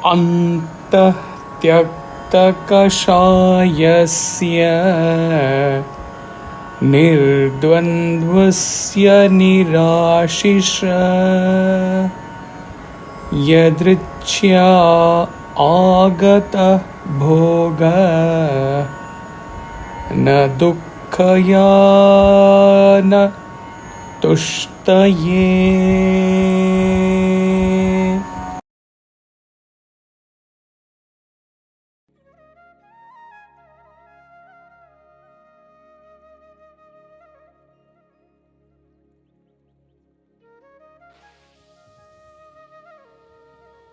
antastyaktakaṣāyasya nirdvandvasya nirāśiṣaḥ yadṛcchayā'gato bhogo na duḥkhāya na tuṣṭaye.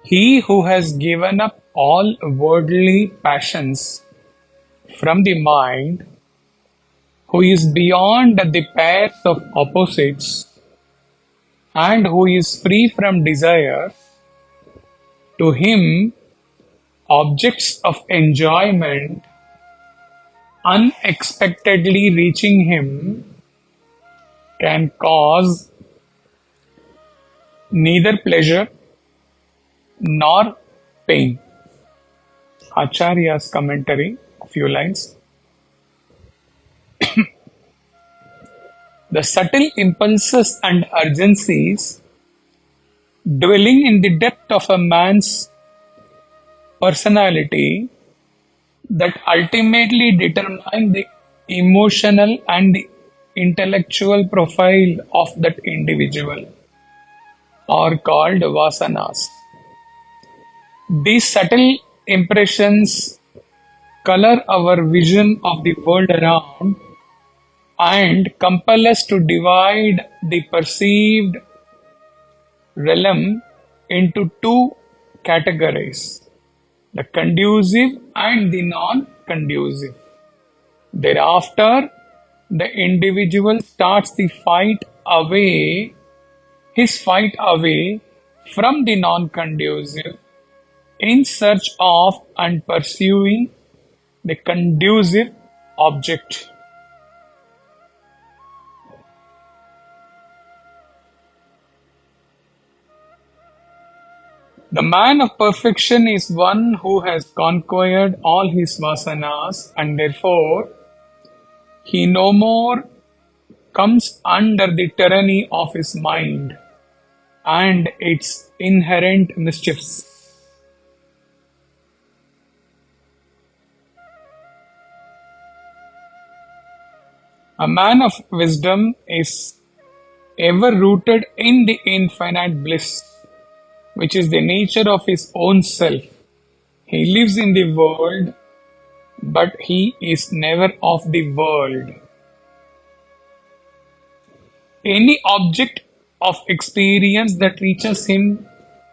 He who has given up all worldly passions from the mind, who is beyond the pairs of opposites, and who is free from desire, to him objects of enjoyment unexpectedly reaching him can cause neither pleasure nor pain. Acharya's commentary, few lines. The subtle impulses and urgencies dwelling in the depth of a man's personality that ultimately determine the emotional and the intellectual profile of that individual are called vasanas. These subtle impressions color our vision of the world around and compel us to divide the perceived realm into two categories, the conducive and the non-conducive. Thereafter, the individual starts his fight away from the non-conducive in search of and pursuing the conducive object. The man of perfection is one who has conquered all his vasanas, and therefore he no more comes under the tyranny of his mind and its inherent mischiefs. A man of wisdom is ever rooted in the infinite bliss, which is the nature of his own self. He lives in the world, but he is never of the world. Any object of experience that reaches him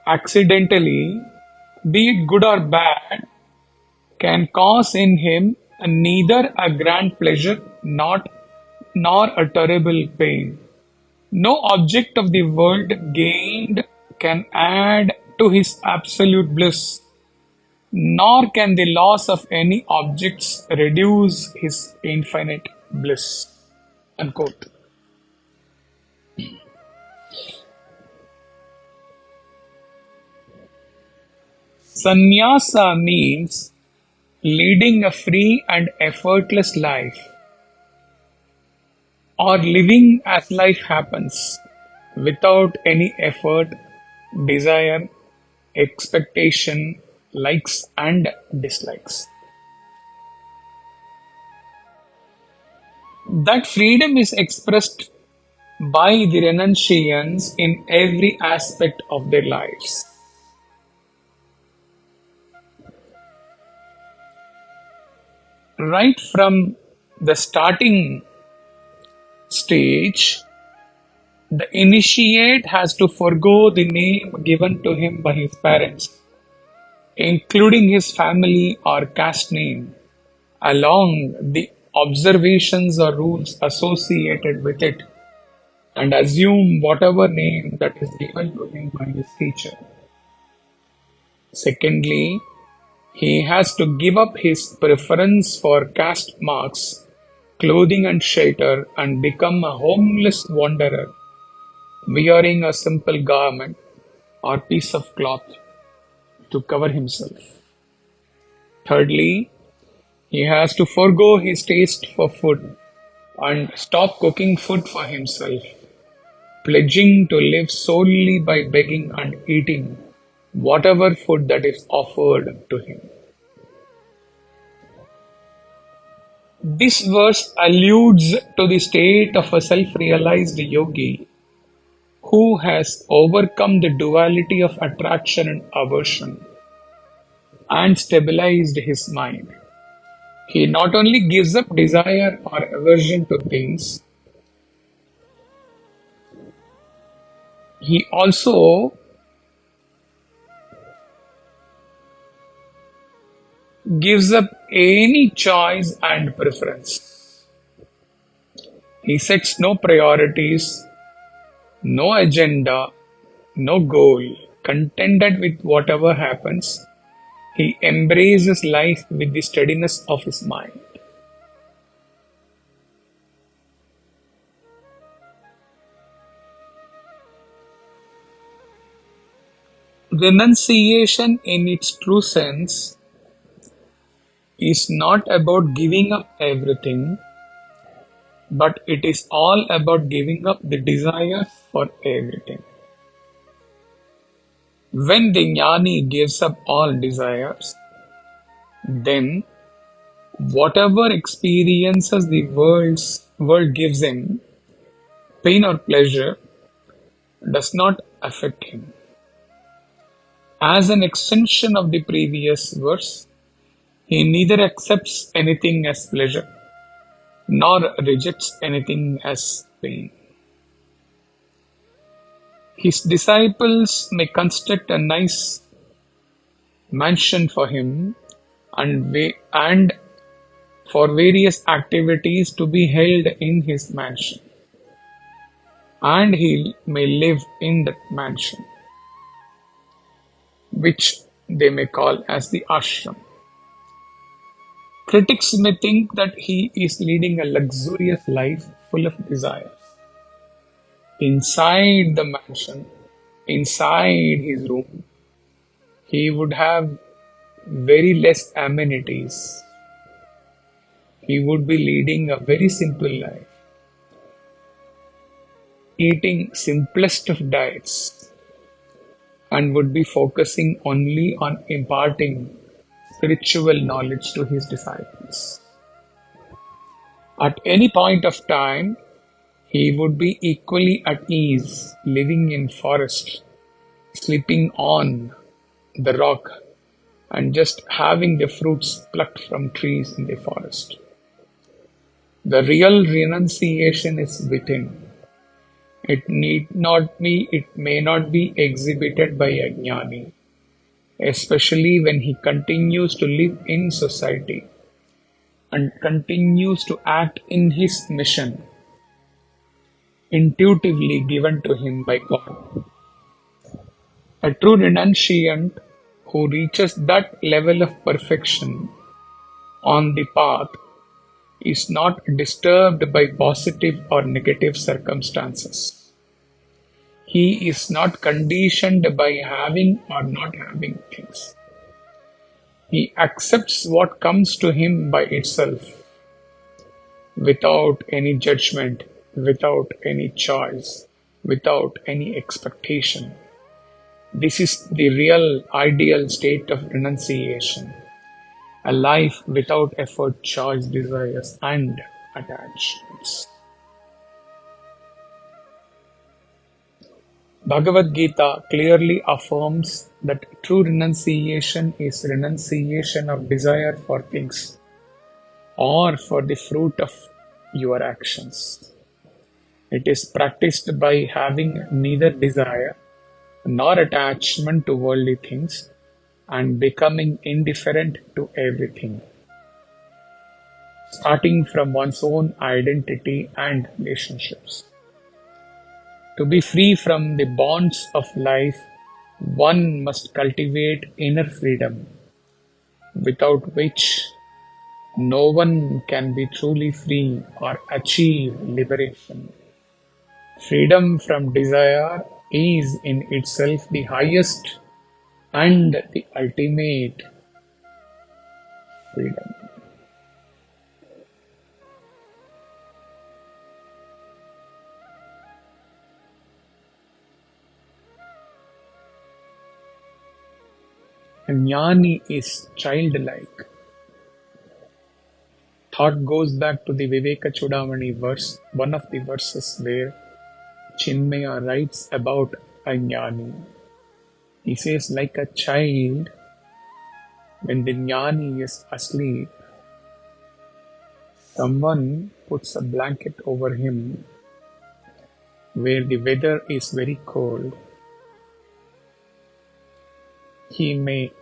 accidentally, be it good or bad, can cause in him neither a grand pleasure nor a terrible pain. No object of the world gained can add to his absolute bliss, nor can the loss of any objects reduce his infinite bliss. Unquote. Sannyasa means leading a free and effortless life, or living as life happens, without any effort, desire, expectation, likes and dislikes. That freedom is expressed by the renunciants in every aspect of their lives. Right from the starting stage, the initiate has to forgo the name given to him by his parents, including his family or caste name, along the observations or rules associated with it, and assume whatever name that is given to him by his teacher. Secondly, he has to give up his preference for caste marks, clothing and shelter, and become a homeless wanderer, wearing a simple garment or piece of cloth. to cover himself. Thirdly, he has to forego his taste for food and stop cooking food for himself, pledging to live solely by begging and eating whatever food that is offered to him. This verse alludes to the state of a self-realized yogi who has overcome the duality of attraction and aversion and stabilized his mind. He not only gives up desire or aversion to things, he also gives up any choice and preference. He sets no priorities, no agenda, no goal. Contented with whatever happens, he embraces life with the steadiness of his mind. Renunciation in its true sense is not about giving up everything, but it is all about giving up the desire for everything. When the jnani gives up all desires, then whatever experiences the world gives him, pain or pleasure, does not affect him. As an extension of the previous verse, he neither accepts anything as pleasure nor rejects anything as pain. His disciples may construct a nice mansion for him and for various activities to be held in his mansion, and he may live in that mansion, which they may call as the ashram. Critics may think that he is leading a luxurious life full of desires. Inside the mansion, inside his room, he would have very less amenities. He would be leading a very simple life, eating simplest of diets, and would be focusing only on imparting spiritual knowledge to his disciples. At any point of time, he would be equally at ease, living in forest, sleeping on the rock, and just having the fruits plucked from trees in the forest. The real renunciation is within. It may not be exhibited by a jnani, especially when he continues to live in society and continues to act in his mission, intuitively given to him by God. A true renunciant who reaches that level of perfection on the path is not disturbed by positive or negative circumstances. He is not conditioned by having or not having things. He accepts what comes to him by itself, without any judgment, without any choice, without any expectation. This is the real ideal state of renunciation, a life without effort, choice, desires, and attachments. Bhagavad Gita clearly affirms that true renunciation is renunciation of desire for things or for the fruit of your actions. It is practiced by having neither desire nor attachment to worldly things and becoming indifferent to everything, starting from one's own identity and relationships. To be free from the bonds of life, one must cultivate inner freedom, without which no one can be truly free or achieve liberation. Freedom from desire is in itself the highest and the ultimate freedom. A jnani is childlike. Thought goes back to the Viveka Chudamani verse, one of the verses where Chinmaya writes about a jnani. He says, like a child, when the jnani is asleep, someone puts a blanket over him where the weather is very cold. He may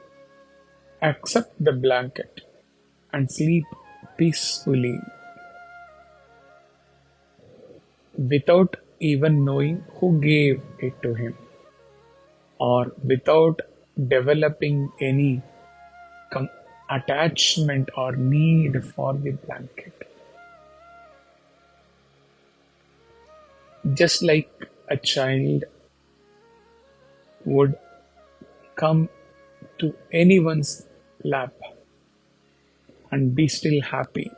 accept the blanket and sleep peacefully without even knowing who gave it to him, or without developing any attachment or need for the blanket. Just like a child would come to anyone's lap and be still happy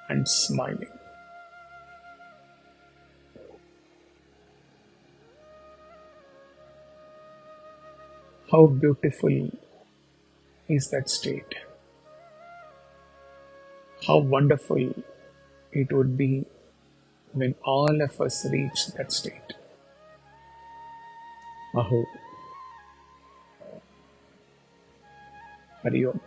and smiling. How beautiful is that state? How wonderful it would be when all of us reach that state. Aho. Hari Om.